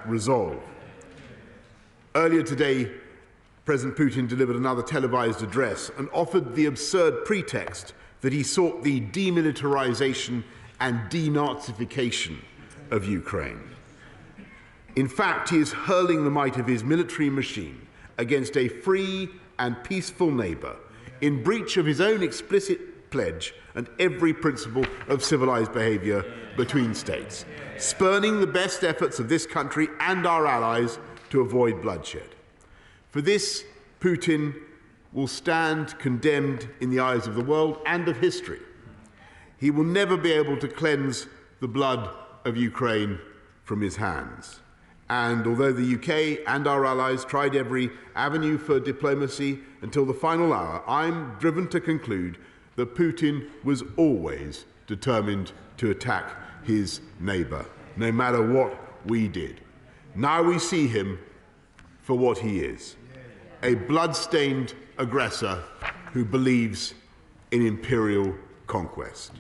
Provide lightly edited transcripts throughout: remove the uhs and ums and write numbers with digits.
resolve. Earlier today, President Putin delivered another televised address and offered the absurd pretext that he sought the demilitarization and denazification of Ukraine. In fact, he is hurling the might of his military machine against a free and peaceful neighbour in breach of his own explicit pledge and every principle of civilized behaviour between states, spurning the best efforts of this country and our allies to avoid bloodshed. For this, Putin will stand condemned in the eyes of the world and of history. He will never be able to cleanse the blood of Ukraine from his hands. And although the UK and our allies tried every avenue for diplomacy until the final hour, I'm driven to conclude that Putin was always determined to attack his neighbour, no matter what we did. Now we see him for what he is, a blood-stained aggressor who believes in imperial conquest.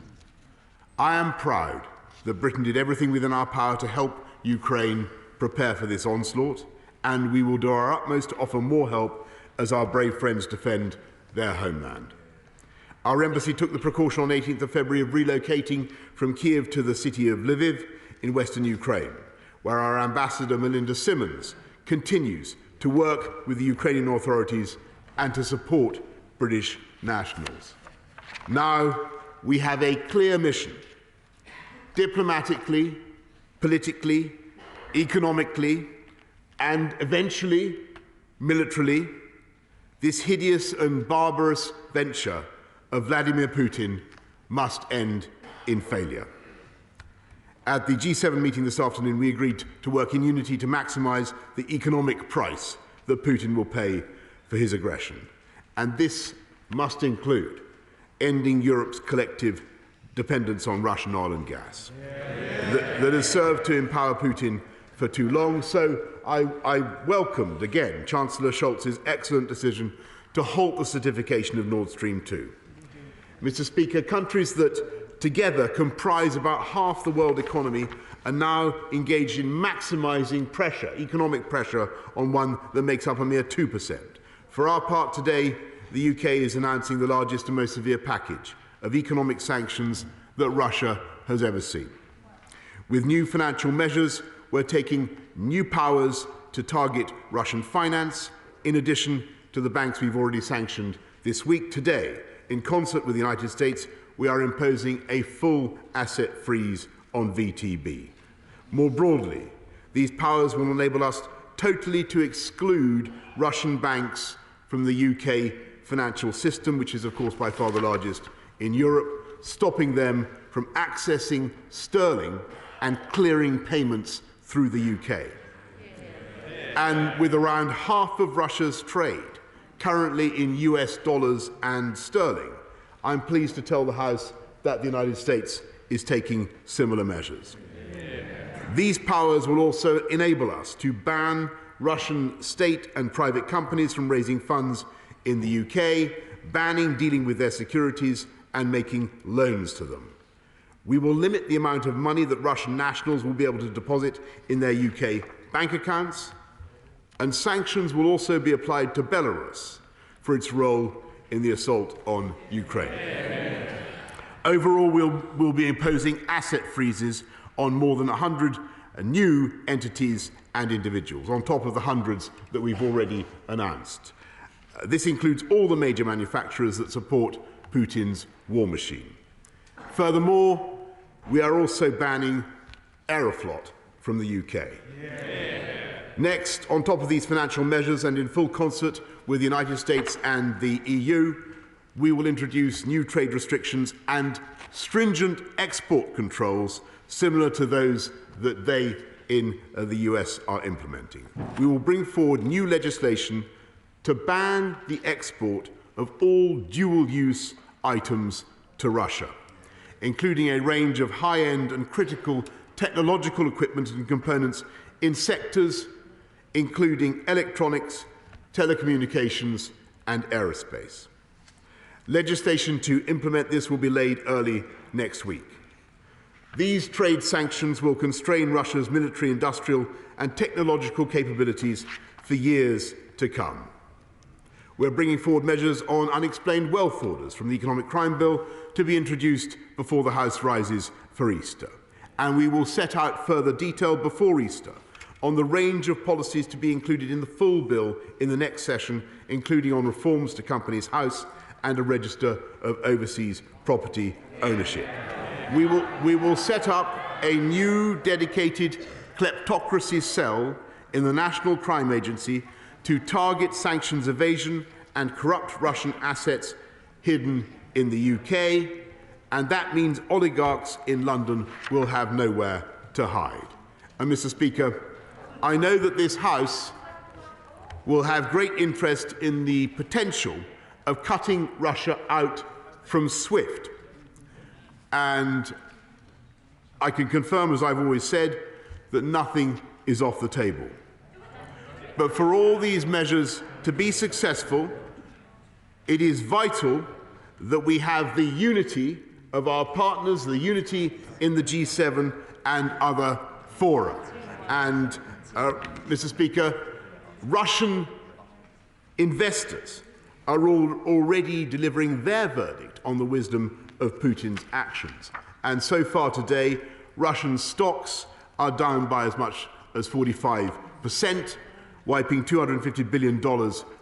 I am proud that Britain did everything within our power to help Ukraine prepare for this onslaught, and we will do our utmost to offer more help as our brave friends defend their homeland. Our embassy took the precaution on 18th of February of relocating from Kiev to the city of Lviv in western Ukraine, where our ambassador Melinda Simmons continues to work with the Ukrainian authorities and to support British nationals. Now we have a clear mission: diplomatically, politically, economically, and eventually militarily, this hideous and barbarous venture of Vladimir Putin must end in failure. At the G7 meeting this afternoon, we agreed to work in unity to maximise the economic price that Putin will pay for his aggression. And this must include ending Europe's collective dependence on Russian oil and gas that has served to empower Putin for too long. So I welcomed, again, Chancellor Scholz's excellent decision to halt the certification of Nord Stream 2. Mr. Speaker, countries that together comprise about half the world economy are now engaged in maximising pressure, economic pressure, on one that makes up a mere 2%. For our part today, the UK is announcing the largest and most severe package of economic sanctions that Russia has ever seen. With new financial measures, we're taking new powers to target Russian finance, in addition to the banks we've already sanctioned this week. Today, in concert with the United States, we are imposing a full asset freeze on VTB. More broadly, these powers will enable us totally to exclude Russian banks from the UK financial system, which is, of course, by far the largest in Europe, stopping them from accessing sterling and clearing payments through the UK. And with around half of Russia's trade currently in US dollars and sterling, I'm pleased to tell the House that the United States is taking similar measures. These powers will also enable us to ban Russian state and private companies from raising funds in the UK, banning dealing with their securities and making loans to them. We will limit the amount of money that Russian nationals will be able to deposit in their UK bank accounts, and sanctions will also be applied to Belarus for its role in the assault on Ukraine. Overall, we'll be imposing asset freezes on more than 100 new entities and individuals, on top of the hundreds that we've already announced. This includes all the major manufacturers that support Putin's war machine. Furthermore, we are also banning Aeroflot from the UK. Next, on top of these financial measures and in full concert with the United States and the EU, we will introduce new trade restrictions and stringent export controls similar to those that they in the US are implementing. We will bring forward new legislation to ban the export of all dual-use items to Russia, including a range of high-end and critical technological equipment and components in sectors including electronics, telecommunications, and aerospace. Legislation to implement this will be laid early next week. These trade sanctions will constrain Russia's military, industrial and technological capabilities for years to come. We're bringing forward measures on unexplained wealth orders from the Economic Crime Bill to be introduced before the House rises for Easter. And we will set out further detail before Easter on the range of policies to be included in the full bill in the next session, including on reforms to Companies House and a register of overseas property ownership. We will set up a new dedicated kleptocracy cell in the National Crime Agency to target sanctions evasion and corrupt Russian assets hidden in the UK, and that means oligarchs in London will have nowhere to hide. And Mr. Speaker, I know that this House will have great interest in the potential of cutting Russia out from SWIFT. And I can confirm, as I've always said, that nothing is off the table. But for all these measures to be successful, it is vital that we have the unity of our partners, the unity in the G7 and other fora. And, Mr. Speaker, Russian investors are already delivering their verdict on the wisdom of Putin's actions. And so far today, Russian stocks are down by as much as 45%, wiping $250 billion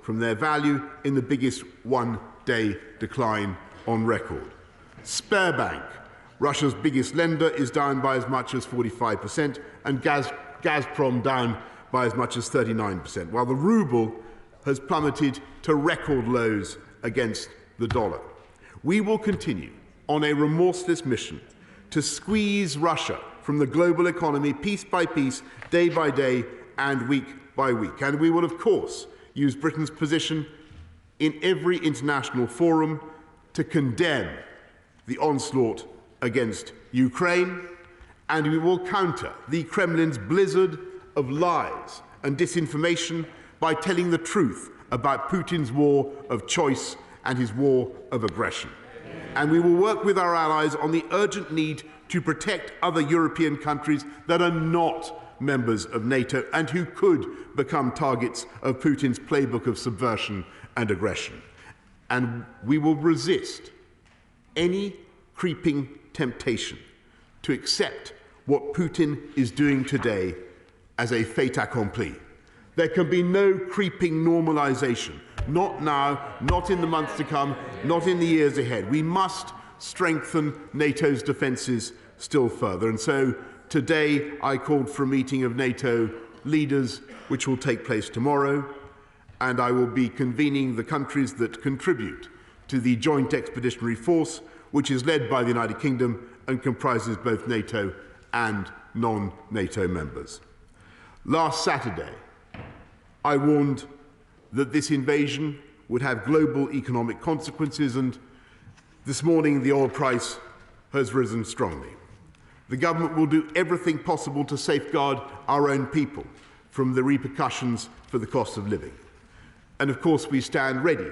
from their value in the biggest one-day decline on record. Sberbank, Russia's biggest lender, is down by as much as 45%, and Gazprom down by as much as 39%, while the ruble has plummeted to record lows against the dollar. We will continue on a remorseless mission to squeeze Russia from the global economy piece by piece, day by day, and week by week. And we will, of course, use Britain's position in every international forum to condemn the onslaught against Ukraine, and we will counter the Kremlin's blizzard of lies and disinformation by telling the truth about Putin's war of choice and his war of aggression. And we will work with our allies on the urgent need to protect other European countries that are not members of NATO and who could become targets of Putin's playbook of subversion and aggression. And we will resist any creeping temptation to accept what Putin is doing today as a fait accompli. There can be no creeping normalization, not now, not in the months to come, not in the years ahead. We must strengthen NATO's defences still further. And so today I called for a meeting of NATO leaders, which will take place tomorrow, and I will be convening the countries that contribute to the Joint Expeditionary Force, which is led by the United Kingdom and comprises both NATO and non-NATO members. Last Saturday, I warned that this invasion would have global economic consequences, and this morning the oil price has risen strongly. The government will do everything possible to safeguard our own people from the repercussions for the cost of living. And of course, we stand ready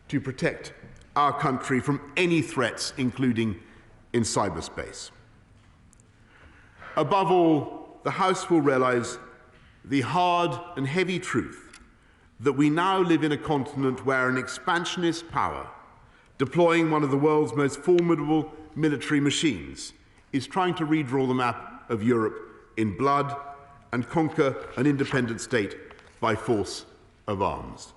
to protect our country from any threats, including in cyberspace. Above all, the House will realise the hard and heavy truth that we now live in a continent where an expansionist power, deploying one of the world's most formidable military machines, is trying to redraw the map of Europe in blood and conquer an independent state by force of arms.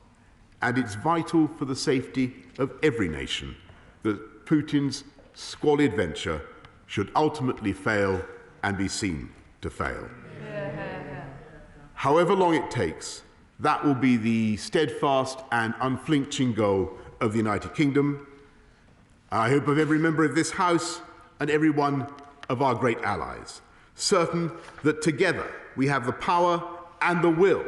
And it's vital for the safety of every nation that Putin's squalid venture should ultimately fail and be seen to fail. However long it takes, that will be the steadfast and unflinching goal of the United Kingdom. I hope of every member of this House and every one of our great allies, certain that together we have the power and the will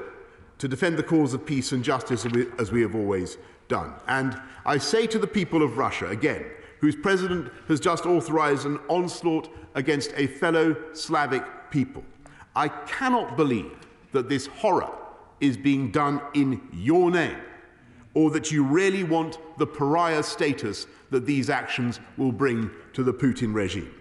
to defend the cause of peace and justice as we have always done. And I say to the people of Russia, again, whose president has just authorized an onslaught against a fellow Slavic people, I cannot believe that this horror is being done in your name, or that you really want the pariah status that these actions will bring to the Putin regime.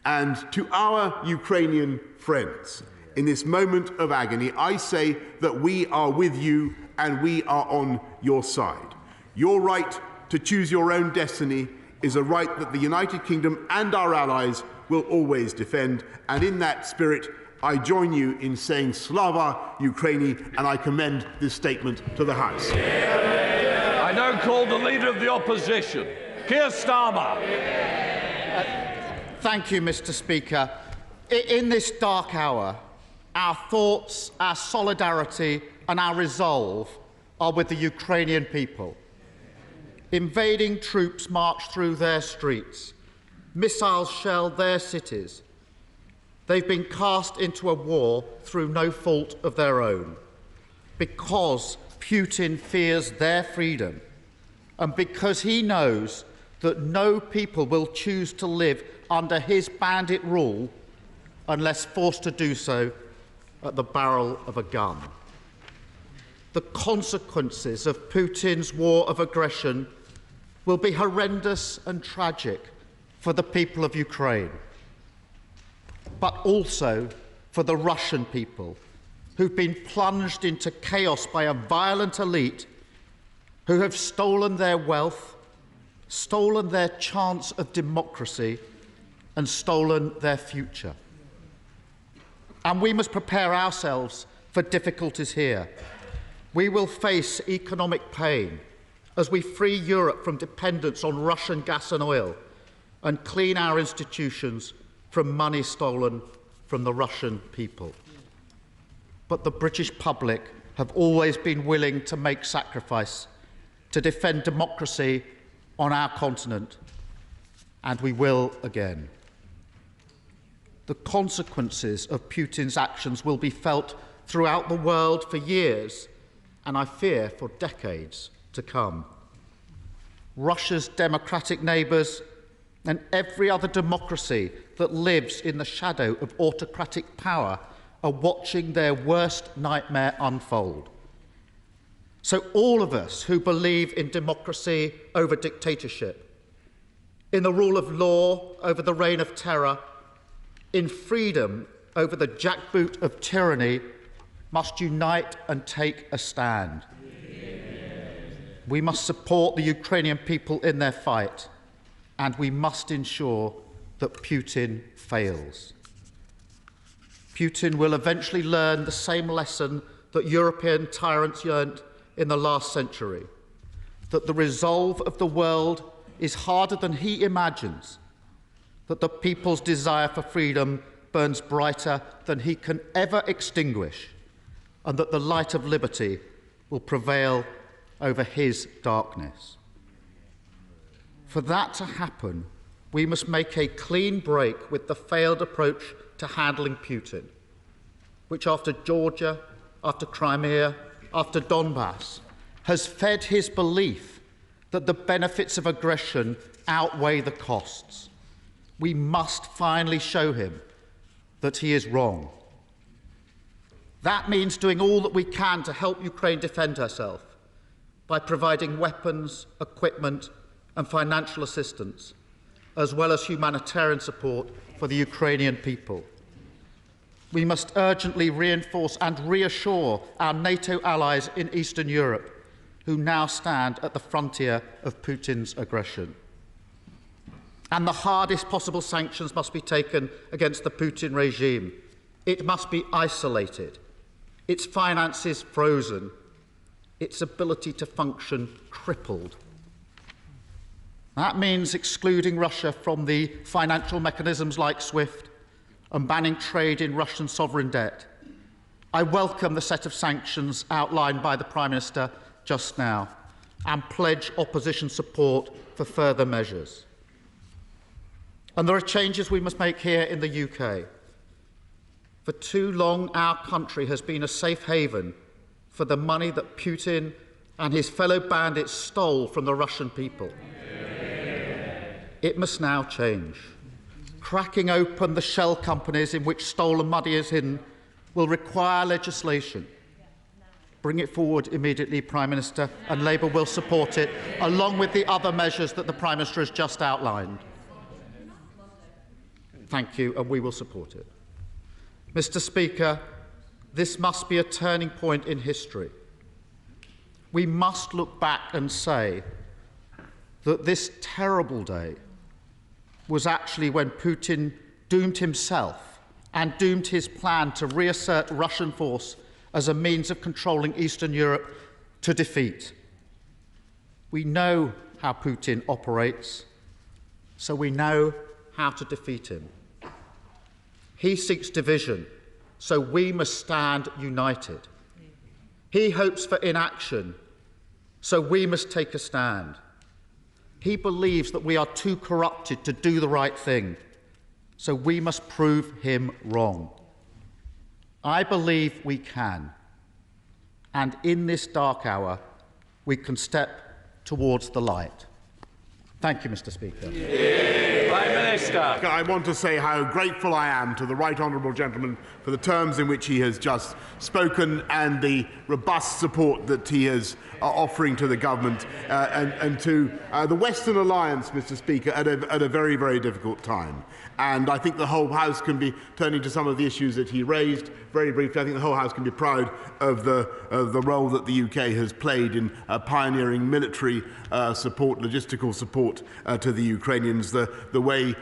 And to our Ukrainian friends, in this moment of agony, I say that we are with you and we are on your side. Your right to choose your own destiny is a right that the United Kingdom and our allies will always defend. And in that spirit, I join you in saying Slava Ukraini, and I commend this statement to the House. I now call the Leader of the Opposition, Keir Starmer. Thank you, Mr. Speaker. In this dark hour, our thoughts, our solidarity and our resolve are with the Ukrainian people. Invading troops march through their streets. Missiles shell their cities. They've been cast into a war through no fault of their own, because Putin fears their freedom and because he knows that no people will choose to live under his bandit rule unless forced to do so at the barrel of a gun. The consequences of Putin's war of aggression will be horrendous and tragic for the people of Ukraine, but also for the Russian people, who've been plunged into chaos by a violent elite who have stolen their wealth, stolen their chance of democracy, and stolen their future. And we must prepare ourselves for difficulties here. We will face economic pain as we free Europe from dependence on Russian gas and oil and clean our institutions from money stolen from the Russian people. But the British public have always been willing to make sacrifice to defend democracy on our continent, and we will again. The consequences of Putin's actions will be felt throughout the world for years, and I fear for decades to come. Russia's democratic neighbours and every other democracy that lives in the shadow of autocratic power are watching their worst nightmare unfold. So all of us who believe in democracy over dictatorship, in the rule of law over the reign of terror, in freedom over the jackboot of tyranny, must unite and take a stand. We must support the Ukrainian people in their fight, and we must ensure that Putin fails. Putin will eventually learn the same lesson that European tyrants learnt in the last century, that the resolve of the world is harder than he imagines, that the people's desire for freedom burns brighter than he can ever extinguish, and that the light of liberty will prevail over his darkness. For that to happen, we must make a clean break with the failed approach to handling Putin, which after Georgia, after Crimea, after Donbass, has fed his belief that the benefits of aggression outweigh the costs. We must finally show him that he is wrong. That means doing all that we can to help Ukraine defend herself by providing weapons, equipment and financial assistance, as well as humanitarian support for the Ukrainian people. We must urgently reinforce and reassure our NATO allies in Eastern Europe, who now stand at the frontier of Putin's aggression. And the hardest possible sanctions must be taken against the Putin regime. It must be isolated, its finances frozen, its ability to function crippled. That means excluding Russia from the financial mechanisms like SWIFT and banning trade in Russian sovereign debt. I welcome the set of sanctions outlined by the Prime Minister just now and pledge opposition support for further measures. And there are changes we must make here in the UK. For too long, our country has been a safe haven for the money that Putin and his fellow bandits stole from the Russian people. It must now change. Cracking open the shell companies in which stolen money is hidden will require legislation. Bring it forward immediately, Prime Minister, and Labour will support it, along with the other measures that the Prime Minister has just outlined. Thank you, and we will support it. Mr. Speaker, this must be a turning point in history. We must look back and say that this terrible day was actually when Putin doomed himself and doomed his plan to reassert Russian force as a means of controlling Eastern Europe to defeat. We know how Putin operates, so we know how to defeat him. He seeks division, so we must stand united. He hopes for inaction, so we must take a stand. He believes that we are too corrupted to do the right thing, so we must prove him wrong. I believe we can, and in this dark hour, we can step towards the light. Thank you, Mr. Speaker. Prime Minister. I want to say how grateful I am to the Right Honourable Gentleman for the terms in which he has just spoken and the robust support that he is offering to the government and to the Western Alliance, Mr. Speaker, at a very, very difficult time. And I think the whole House can be, turning to some of the issues that he raised very briefly, I think the whole House can be proud of the role that the UK has played in pioneering military support, logistical support to the Ukrainians, the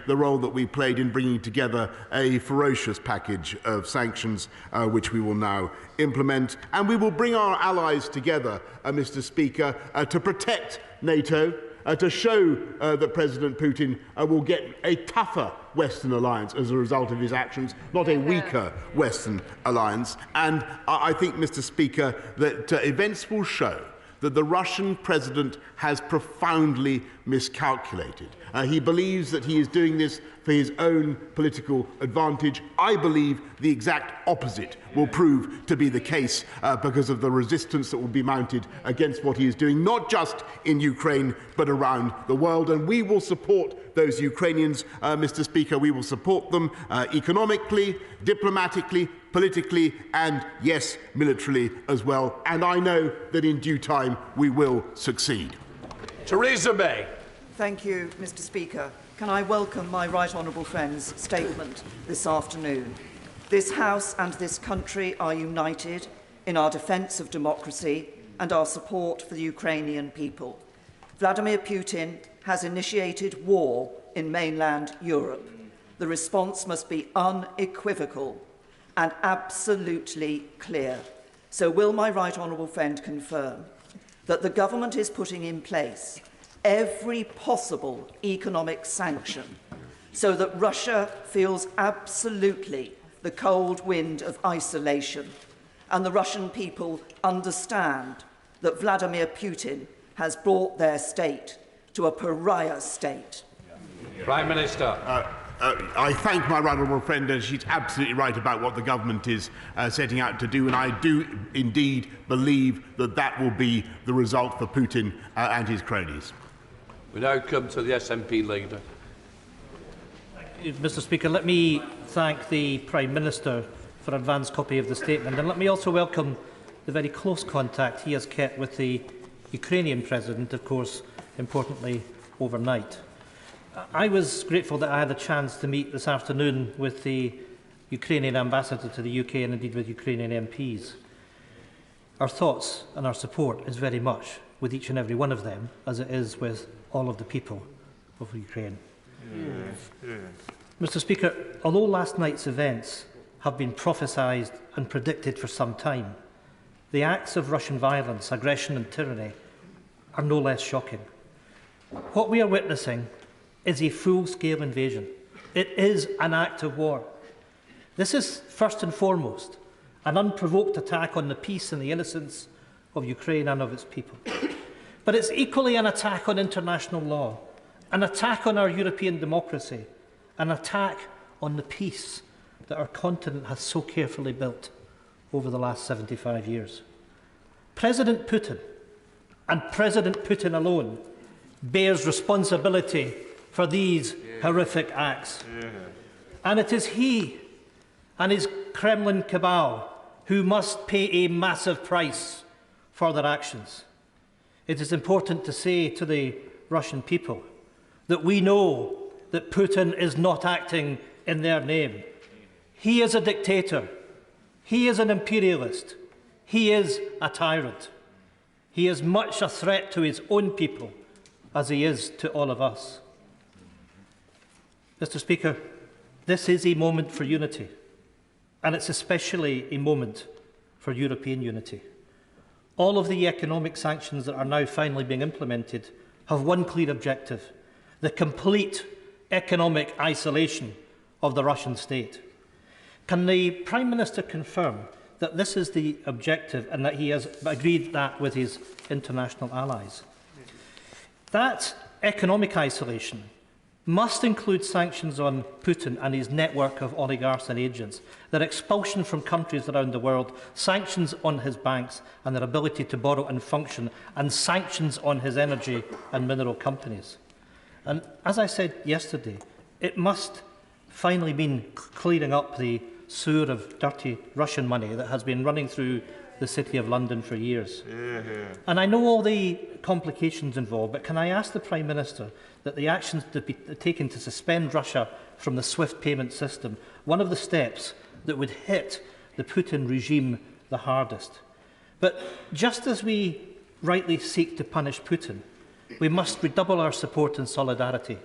role that we played in bringing together a ferocious package of sanctions, which we will now implement. And we will bring our allies together, Mr. Speaker, to protect NATO, to show that President Putin will get a tougher Western alliance as a result of his actions, not a weaker Western alliance. And I think, Mr. Speaker, that events will show that the Russian president has profoundly miscalculated. He believes that he is doing this for his own political advantage. I believe the exact opposite will prove to be the case because of the resistance that will be mounted against what he is doing, not just in Ukraine, but around the world. And we will support those Ukrainians, Mr. Speaker. We will support them economically, diplomatically, politically, and, yes, militarily as well. And I know that in due time we will succeed. Theresa May. Thank you, Mr. Speaker. Can I welcome my right honourable friend's statement this afternoon? This House and this country are united in our defence of democracy and our support for the Ukrainian people. Vladimir Putin has initiated war in mainland Europe. The response must be unequivocal and absolutely clear. So will my right honourable friend confirm that the government is putting in place every possible economic sanction so that Russia feels absolutely the cold wind of isolation and the Russian people understand that Vladimir Putin has brought their state to a pariah state? Prime Minister. I thank my right honourable friend, and she's absolutely right about what the government is setting out to do, and I do indeed believe that that will be the result for Putin and his cronies. We now come to the SNP leader. Mr. Speaker, let me thank the Prime Minister for an advance copy of the statement, and let me also welcome the very close contact he has kept with the Ukrainian President, of course, importantly, overnight. I was grateful that I had a chance to meet this afternoon with the Ukrainian Ambassador to the UK and indeed with Ukrainian MPs. Our thoughts and our support is very much with each and every one of them, as it is with all of the people of Ukraine. Mr. Speaker, although last night's events have been prophesied and predicted for some time, the acts of Russian violence, aggression and tyranny are no less shocking. What we are witnessing is a full-scale invasion. It is an act of war. This is, first and foremost, an unprovoked attack on the peace and the innocence of Ukraine and of its people. But it's equally an attack on international law, an attack on our European democracy, an attack on the peace that our continent has so carefully built over the last 75 years. President Putin, and President Putin alone, bears responsibility for these horrific acts. And it is he and his Kremlin cabal who must pay a massive price for their actions. It is important to say to the Russian people that we know that Putin is not acting in their name. He is a dictator. He is an imperialist. He is a tyrant. He is much a threat to his own people as he is to all of us. Mr. Speaker, this is a moment for unity, and it's especially a moment for European unity. All of the economic sanctions that are now finally being implemented have one clear objective: the complete economic isolation of the Russian state. Can the Prime Minister confirm that this is the objective and that he has agreed that with his international allies? That economic isolation must include sanctions on Putin and his network of oligarchs and agents, their expulsion from countries around the world, sanctions on his banks and their ability to borrow and function, and sanctions on his energy and mineral companies. And as I said yesterday, it must finally mean clearing up the sewer of dirty Russian money that has been running through the City of London for years. And I know all the complications involved, but can I ask the Prime Minister that the actions to be taken to suspend Russia from the SWIFT payment system, one of the steps that would hit the Putin regime the hardest. But just as we rightly seek to punish Putin, we must redouble our support and solidarity